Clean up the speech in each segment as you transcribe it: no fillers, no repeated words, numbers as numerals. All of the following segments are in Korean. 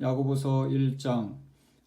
야고보서 1장.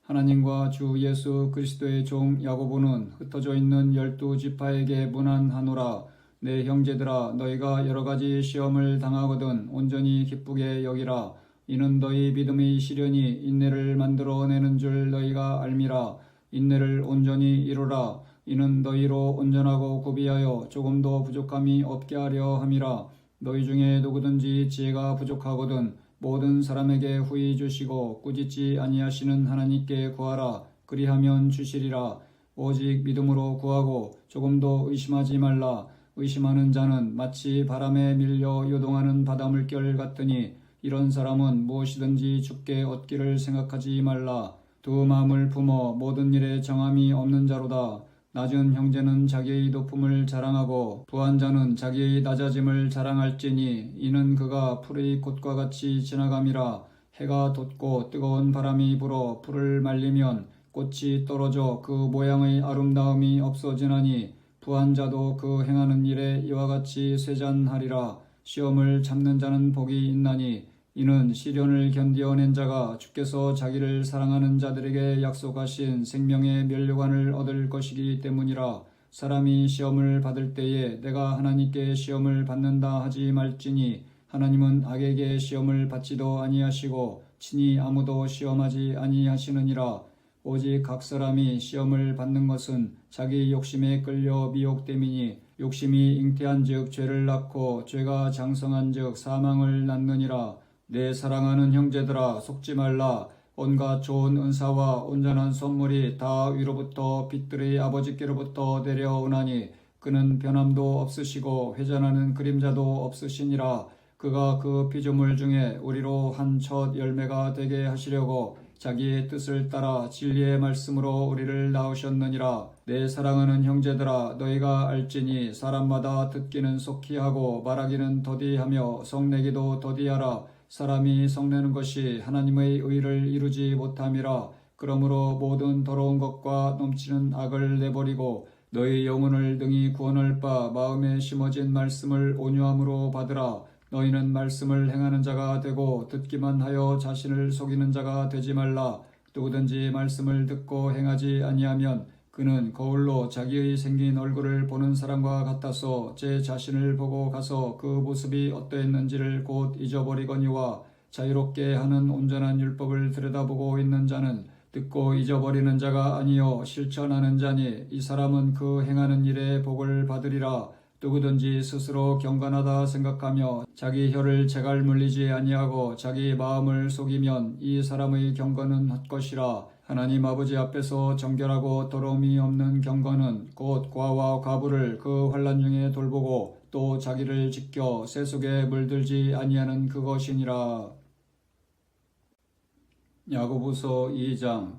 하나님과 주 예수 그리스도의 종 야고보는 흩어져 있는 12지파에게 문안하노라. 내 형제들아, 너희가 여러가지 시험을 당하거든 온전히 기쁘게 여기라. 이는 너희 믿음의 시련이 인내를 만들어내는 줄 너희가 알미라. 인내를 온전히 이루라. 이는 너희로 온전하고 구비하여 조금도 부족함이 없게 하려 함이라. 너희 중에 누구든지 지혜가 부족하거든 모든 사람에게 후히 주시고 꾸짖지 아니하시는 하나님께 구하라. 그리하면 주시리라. 오직 믿음으로 구하고 조금도 의심하지 말라. 의심하는 자는 마치 바람에 밀려 요동하는 바닷물결 같으니 이런 사람은 무엇이든지 죽게 얻기를 생각하지 말라. 두 마음을 품어 모든 일에 정함이 없는 자로다. 낮은 형제는 자기의 높음을 자랑하고 부한 자는 자기의 낮아짐을 자랑할지니 이는 그가 풀의 꽃과 같이 지나감이라. 해가 돋고 뜨거운 바람이 불어 풀을 말리면 꽃이 떨어져 그 모양의 아름다움이 없어지나니 부한 자도 그 행하는 일에 이와 같이 쇠잔하리라. 시험을 참는 자는 복이 있나니 이는 시련을 견디어낸 자가 주께서 자기를 사랑하는 자들에게 약속하신 생명의 면류관을 얻을 것이기 때문이라. 사람이 시험을 받을 때에 내가 하나님께 시험을 받는다 하지 말지니 하나님은 악에게 시험을 받지도 아니하시고 친히 아무도 시험하지 아니하시느니라. 오직 각 사람이 시험을 받는 것은 자기 욕심에 끌려 미혹됨이니 욕심이 잉태한즉 죄를 낳고 죄가 장성한즉 사망을 낳느니라. 내 사랑하는 형제들아, 속지 말라. 온갖 좋은 은사와 온전한 선물이 다 위로부터 빛들의 아버지께로부터 내려오나니 그는 변함도 없으시고 회전하는 그림자도 없으시니라. 그가 그 피조물 중에 우리로 한 첫 열매가 되게 하시려고 자기의 뜻을 따라 진리의 말씀으로 우리를 낳으셨느니라. 내 사랑하는 형제들아, 너희가 알지니 사람마다 듣기는 속히 하고 말하기는 더디하며 성내기도 더디하라. 사람이 성내는 것이 하나님의 의를 이루지 못함이라. 그러므로 모든 더러운 것과 넘치는 악을 내버리고 너희 영혼을 능히 구원할 바 마음에 심어진 말씀을 온유함으로 받으라. 너희는 말씀을 행하는 자가 되고 듣기만 하여 자신을 속이는 자가 되지 말라. 누구든지 말씀을 듣고 행하지 아니하면 그는 거울로 자기의 생긴 얼굴을 보는 사람과 같아서 제 자신을 보고 가서 그 모습이 어떠했는지를 곧 잊어버리거니와 자유롭게 하는 온전한 율법을 들여다보고 있는 자는 듣고 잊어버리는 자가 아니요 실천하는 자니 이 사람은 그 행하는 일에 복을 받으리라. 누구든지 스스로 경건하다 생각하며 자기 혀를 제갈 물리지 아니하고 자기 마음을 속이면 이 사람의 경건은 헛것이라. 하나님 아버지 앞에서 정결하고 더러움이 없는 경건은 곧 과와 과부를 그 환난 중에 돌보고 또 자기를 지켜 새 속에 물들지 아니하는 그것이니라. 야고보서 2장.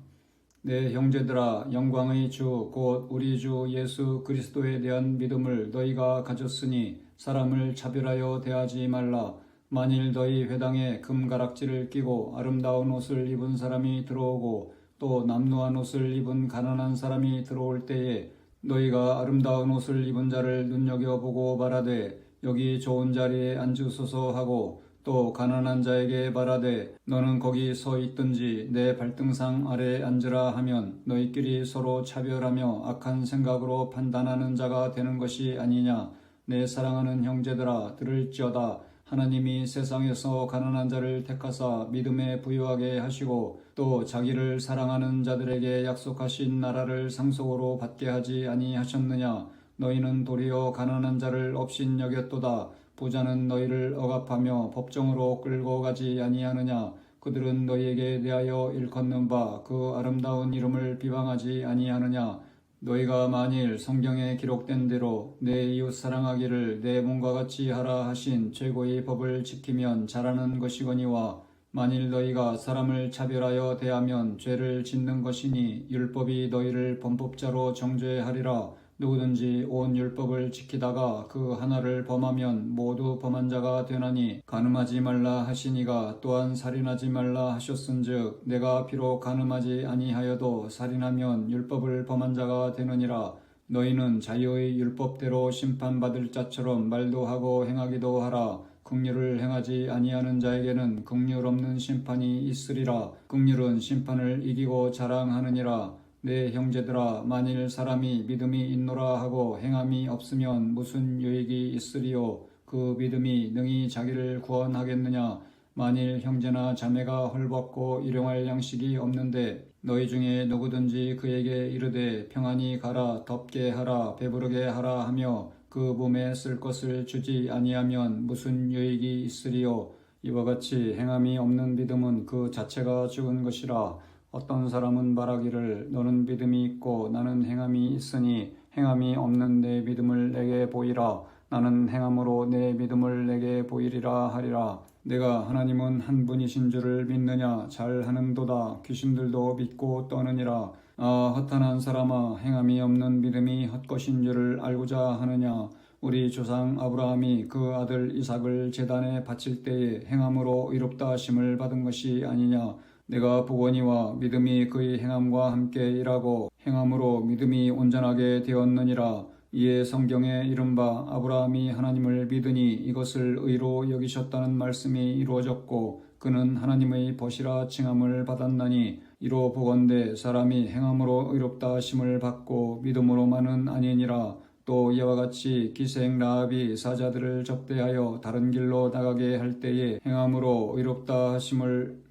내 형제들아, 영광의 주 곧 우리 주 예수 그리스도에 대한 믿음을 너희가 가졌으니 사람을 차별하여 대하지 말라. 만일 너희 회당에 금가락지를 끼고 아름다운 옷을 입은 사람이 들어오고 또 남루한 옷을 입은 가난한 사람이 들어올 때에 너희가 아름다운 옷을 입은 자를 눈여겨보고 말하되 여기 좋은 자리에 앉으소서 하고 또 가난한 자에게 말하되 너는 거기 서 있든지 내 발등상 아래에 앉으라 하면 너희끼리 서로 차별하며 악한 생각으로 판단하는 자가 되는 것이 아니냐. 내 사랑하는 형제들아, 들을지어다. 하나님이 세상에서 가난한 자를 택하사 믿음에 부유하게 하시고 또 자기를 사랑하는 자들에게 약속하신 나라를 상속으로 받게 하지 아니하셨느냐. 너희는 도리어 가난한 자를 업신여겼도다. 부자는 너희를 억압하며 법정으로 끌고 가지 아니하느냐. 그들은 너희에게 대하여 일컫는 바 그 아름다운 이름을 비방하지 아니하느냐. 너희가 만일 성경에 기록된 대로 내 이웃 사랑하기를 내 몸과 같이 하라 하신 최고의 법을 지키면 잘하는 것이거니와 만일 너희가 사람을 차별하여 대하면 죄를 짓는 것이니 율법이 너희를 범법자로 정죄하리라. 누구든지 온 율법을 지키다가 그 하나를 범하면 모두 범한 자가 되나니 간음하지 말라 하시니가 또한 살인하지 말라 하셨은즉 내가 비록 간음하지 아니하여도 살인하면 율법을 범한 자가 되느니라. 너희는 자유의 율법대로 심판받을 자처럼 말도 하고 행하기도 하라. 긍휼을 행하지 아니하는 자에게는 긍휼 없는 심판이 있으리라. 긍휼은 심판을 이기고 자랑하느니라. 내 형제들아, 만일 사람이 믿음이 있노라 하고 행함이 없으면 무슨 유익이 있으리요? 그 믿음이 능히 자기를 구원하겠느냐? 만일 형제나 자매가 헐벗고 일용할 양식이 없는데 너희 중에 누구든지 그에게 이르되 평안히 가라, 덥게 하라, 배부르게 하라 하며 그 몸에 쓸 것을 주지 아니하면 무슨 유익이 있으리요? 이와 같이 행함이 없는 믿음은 그 자체가 죽은 것이라. 어떤 사람은 말하기를 너는 믿음이 있고 나는 행함이 있으니 행함이 없는 내 믿음을 내게 보이라. 나는 행함으로 내 믿음을 내게 보이리라 하리라. 내가 하나님은 한 분이신 줄을 믿느냐? 잘하는도다. 귀신들도 믿고 떠느니라. 아, 허탄한 사람아, 행함이 없는 믿음이 헛것인 줄을 알고자 하느냐? 우리 조상 아브라함이 그 아들 이삭을 제단에 바칠 때에 행함으로 의롭다 하심을 받은 것이 아니냐? 내가 보거니와 믿음이 그의 행함과 함께 일하고 행함으로 믿음이 온전하게 되었느니라. 이에 성경에 이른바 아브라함이 하나님을 믿으니 이것을 의로 여기셨다는 말씀이 이루어졌고 그는 하나님의 벗이라 칭함을 받았나니 이로 보건대 사람이 행함으로 의롭다 하심을 받고 믿음으로만은 아니니라. 또 이와 같이 기생 라합이 사자들을 접대하여 다른 길로 나가게 할 때에 행함으로 의롭다 하심을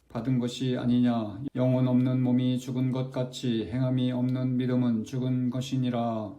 받은 것이 아니냐. 영혼 없는 몸이 죽은 것 같이 행함이 없는 믿음은 죽은 것이니라.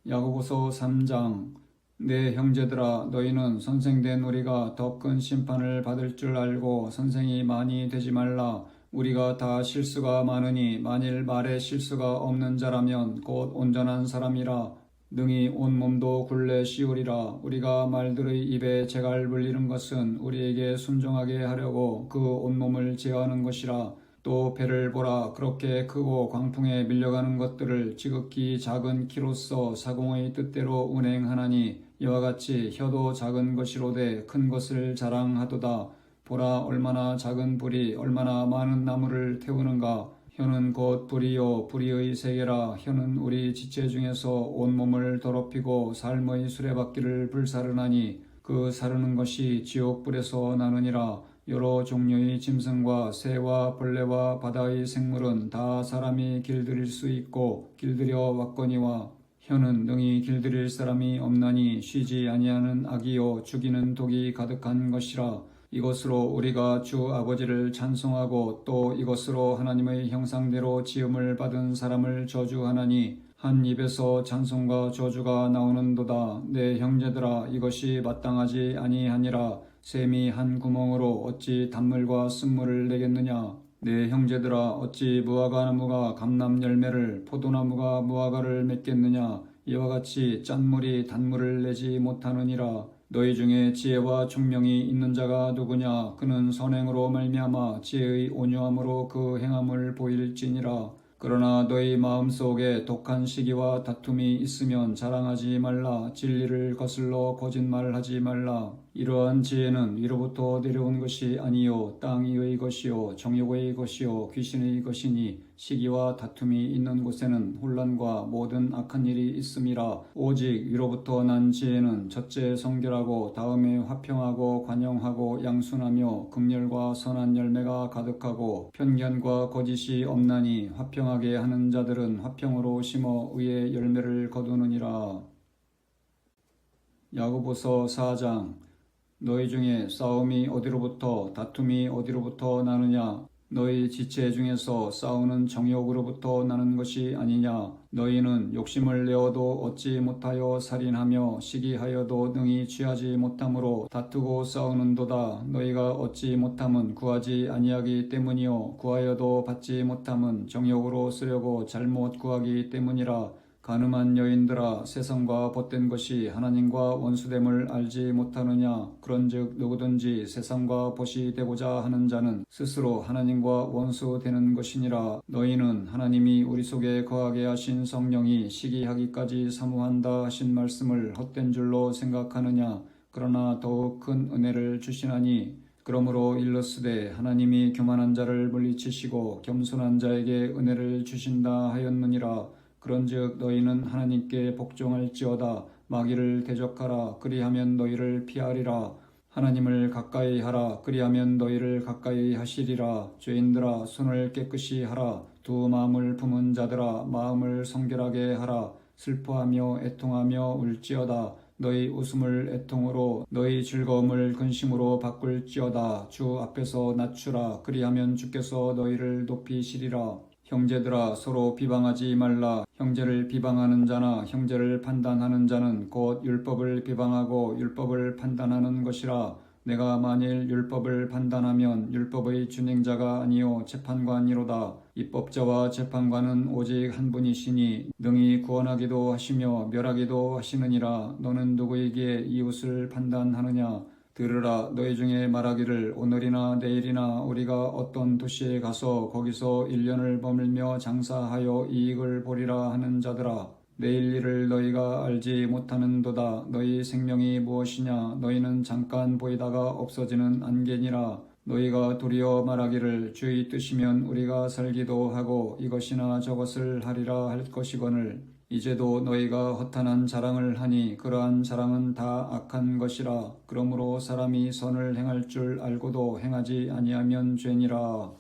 야고보서 3장. 내 형제들아, 너희는 선생된 우리가 더 큰 심판을 받을 줄 알고 선생이 많이 되지 말라. 우리가 다 실수가 많으니 만일 말에 실수가 없는 자라면 곧 온전한 사람이라 능히 온몸도 굴레 씌우리라. 우리가 말들의 입에 재갈 물리는 것은 우리에게 순종하게 하려고 그 온몸을 제어하는 것이라. 또 배를 보라. 그렇게 크고 광풍에 밀려가는 것들을 지극히 작은 키로서 사공의 뜻대로 운행하나니 이와 같이 혀도 작은 것이로되 큰 것을 자랑하도다. 보라, 얼마나 작은 불이 얼마나 많은 나무를 태우는가. 혀는 곧 불이요 불의의 세계라. 혀는 우리 지체 중에서 온몸을 더럽히고 삶의 수레바퀴를 불사르나니 그 사르는 것이 지옥불에서 나느니라. 여러 종류의 짐승과 새와 벌레와 바다의 생물은 다 사람이 길들일 수 있고 길들여 왔거니와 혀는 능히 길들일 사람이 없나니 쉬지 아니하는 악이요 죽이는 독이 가득한 것이라. 이것으로 우리가 주 아버지를 찬송하고 또 이것으로 하나님의 형상대로 지음을 받은 사람을 저주하나니 한 입에서 찬송과 저주가 나오는도다. 내 형제들아, 이것이 마땅하지 아니하니라. 샘이 한 구멍으로 어찌 단물과 쓴물을 내겠느냐? 내 형제들아, 어찌 무화과나무가 감람 열매를 포도나무가 무화과를 맺겠느냐? 이와 같이 짠물이 단물을 내지 못하느니라. 너희 중에 지혜와 총명이 있는 자가 누구냐? 그는 선행으로 말미암아 지혜의 온유함으로 그 행함을 보일지니라. 그러나 너희 마음속에 독한 시기와 다툼이 있으면 자랑하지 말라. 진리를 거슬러 거짓말하지 말라. 이러한 지혜는 위로부터 내려온 것이 아니요 땅 위의 것이요 정욕의 것이요 귀신의 것이니 시기와 다툼이 있는 곳에는 혼란과 모든 악한 일이 있음이라. 오직 위로부터 난 지혜는 첫째 성결하고 다음에 화평하고 관용하고 양순하며 긍휼과 선한 열매가 가득하고 편견과 거짓이 없나니 화평하게 하는 자들은 화평으로 심어 의의 열매를 거두느니라. 야고보서 4장. 너희 중에 싸움이 어디로부터 다툼이 어디로부터 나느냐? 너희 지체 중에서 싸우는 정욕으로부터 나는 것이 아니냐? 너희는 욕심을 내어도 얻지 못하여 살인하며 시기하여도 능히 취하지 못함으로 다투고 싸우는도다. 너희가 얻지 못함은 구하지 아니하기 때문이요 구하여도 받지 못함은 정욕으로 쓰려고 잘못 구하기 때문이라. 가늠한 여인들아, 세상과 벗된 것이 하나님과 원수됨을 알지 못하느냐? 그런즉 누구든지 세상과 벗이 되고자 하는 자는 스스로 하나님과 원수되는 것이니라. 너희는 하나님이 우리 속에 거하게 하신 성령이 시기하기까지 사모한다 하신 말씀을 헛된 줄로 생각하느냐? 그러나 더욱 큰 은혜를 주시나니 그러므로 일렀으되 하나님이 교만한 자를 물리치시고 겸손한 자에게 은혜를 주신다 하였느니라. 그런즉 너희는 하나님께 복종할지어다. 마귀를 대적하라. 그리하면 너희를 피하리라. 하나님을 가까이 하라. 그리하면 너희를 가까이 하시리라. 죄인들아 손을 깨끗이 하라. 두 마음을 품은 자들아 마음을 성결하게 하라. 슬퍼하며 애통하며 울지어다. 너희 웃음을 애통으로 너희 즐거움을 근심으로 바꿀지어다. 주 앞에서 낮추라. 그리하면 주께서 너희를 높이시리라. 형제들아 서로 비방하지 말라. 형제를 비방하는 자나 형제를 판단하는 자는 곧 율법을 비방하고 율법을 판단하는 것이라. 내가 만일 율법을 판단하면 율법의 준행자가 아니요 재판관이로다. 입법자와 재판관은 오직 한 분이시니 능히 구원하기도 하시며 멸하기도 하시느니라. 너는 누구에게 이웃을 판단하느냐? 들으라. 너희 중에 말하기를 오늘이나 내일이나 우리가 어떤 도시에 가서 거기서 1년을 머물며 장사하여 이익을 보리라 하는 자들아. 내일 일을 너희가 알지 못하는도다. 너희 생명이 무엇이냐? 너희는 잠깐 보이다가 없어지는 안개니라. 너희가 도리어 말하기를 주의 뜻이면 우리가 살기도 하고 이것이나 저것을 하리라 할 것이거늘 이제도 너희가 허탄한 자랑을 하니 그러한 자랑은 다 악한 것이라. 그러므로 사람이 선을 행할 줄 알고도 행하지 아니하면 죄니라.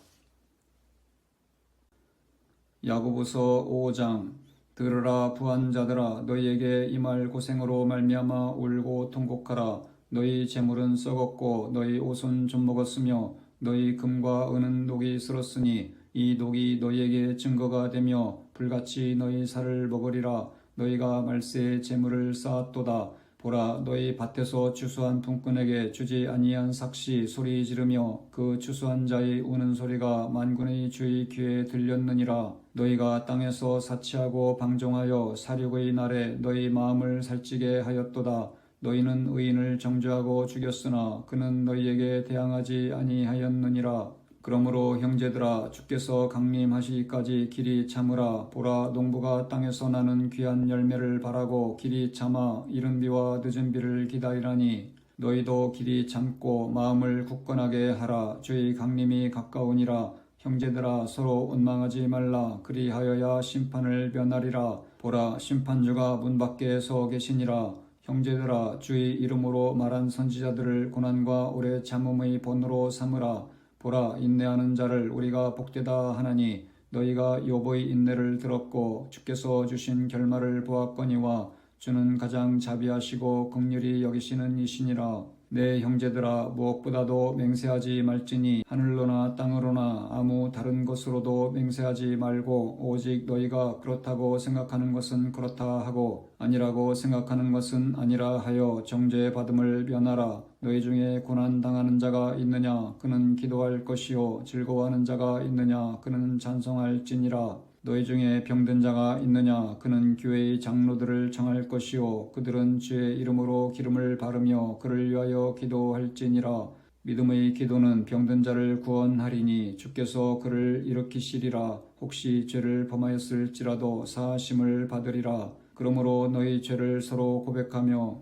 야고보서 5장. 들으라 부한 자들아 너희에게 이 말 고생으로 말미암아 울고 통곡하라. 너희 재물은 썩었고 너희 옷은 좀 먹었으며 너희 금과 은은 녹이 슬었으니 이 녹이 너희에게 증거가 되며 불같이 너희 살을 먹으리라. 너희가 말세에 재물을 쌓았도다. 보라 너희 밭에서 추수한 품꾼에게 주지 아니한 삭시 소리 지르며 그 추수한 자의 우는 소리가 만군의 주의 귀에 들렸느니라. 너희가 땅에서 사치하고 방종하여 살육의 날에 너희 마음을 살찌게 하였도다. 너희는 의인을 정죄하고 죽였으나 그는 너희에게 대항하지 아니하였느니라. 그러므로 형제들아 주께서 강림하시기까지 길이 참으라. 보라 농부가 땅에서 나는 귀한 열매를 바라고 길이 참아 이른 비와 늦은 비를 기다리라니 너희도 길이 참고 마음을 굳건하게 하라. 주의 강림이 가까우니라. 형제들아 서로 원망하지 말라. 그리하여야 심판을 면하리라. 보라 심판주가 문 밖에 서 계시니라. 형제들아 주의 이름으로 말한 선지자들을 고난과 오래 참음의 본으로 삼으라. 보라 인내하는 자를 우리가 복되다 하나니 너희가 욥의 인내를 들었고 주께서 주신 결말을 보았거니와 주는 가장 자비하시고 긍휼히 여기시는 이시니라. 내 형제들아 무엇보다도 맹세하지 말지니 하늘로나 땅으로나 아무 다른 것으로도 맹세하지 말고 오직 너희가 그렇다고 생각하는 것은 그렇다 하고 아니라고 생각하는 것은 아니라 하여 정죄받음을 면하라. 너희 중에 고난당하는 자가 있느냐? 그는 기도할 것이요 즐거워하는 자가 있느냐? 그는 찬송할지니라. 너희 중에 병든 자가 있느냐? 그는 교회의 장로들을 청할 것이요 그들은 주의 이름으로 기름을 바르며 그를 위하여 기도할지니라. 믿음의 기도는 병든 자를 구원하리니 주께서 그를 일으키시리라. 혹시 죄를 범하였을지라도 사하심을 받으리라. 그러므로 너희 죄를 서로 고백하며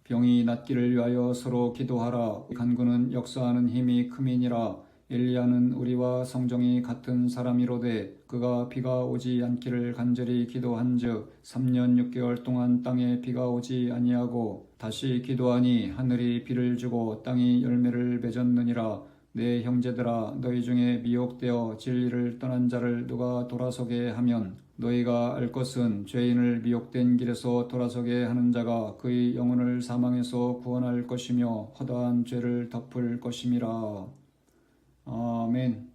병이 낫기를 위하여 서로 기도하라. 간구는 역사하는 힘이 큼이니라. 엘리야는 우리와 성정이 같은 사람이로되 그가 비가 오지 않기를 간절히 기도한즉 3년 6개월 동안 땅에 비가 오지 아니하고 다시 기도하니 하늘이 비를 주고 땅이 열매를 맺었느니라. 내 형제들아 너희 중에 미혹되어 진리를 떠난 자를 누가 돌아서게 하면 너희가 알 것은 죄인을 미혹된 길에서 돌아서게 하는 자가 그의 영혼을 사망에서 구원할 것이며 허다한 죄를 덮을 것임이라. 아멘.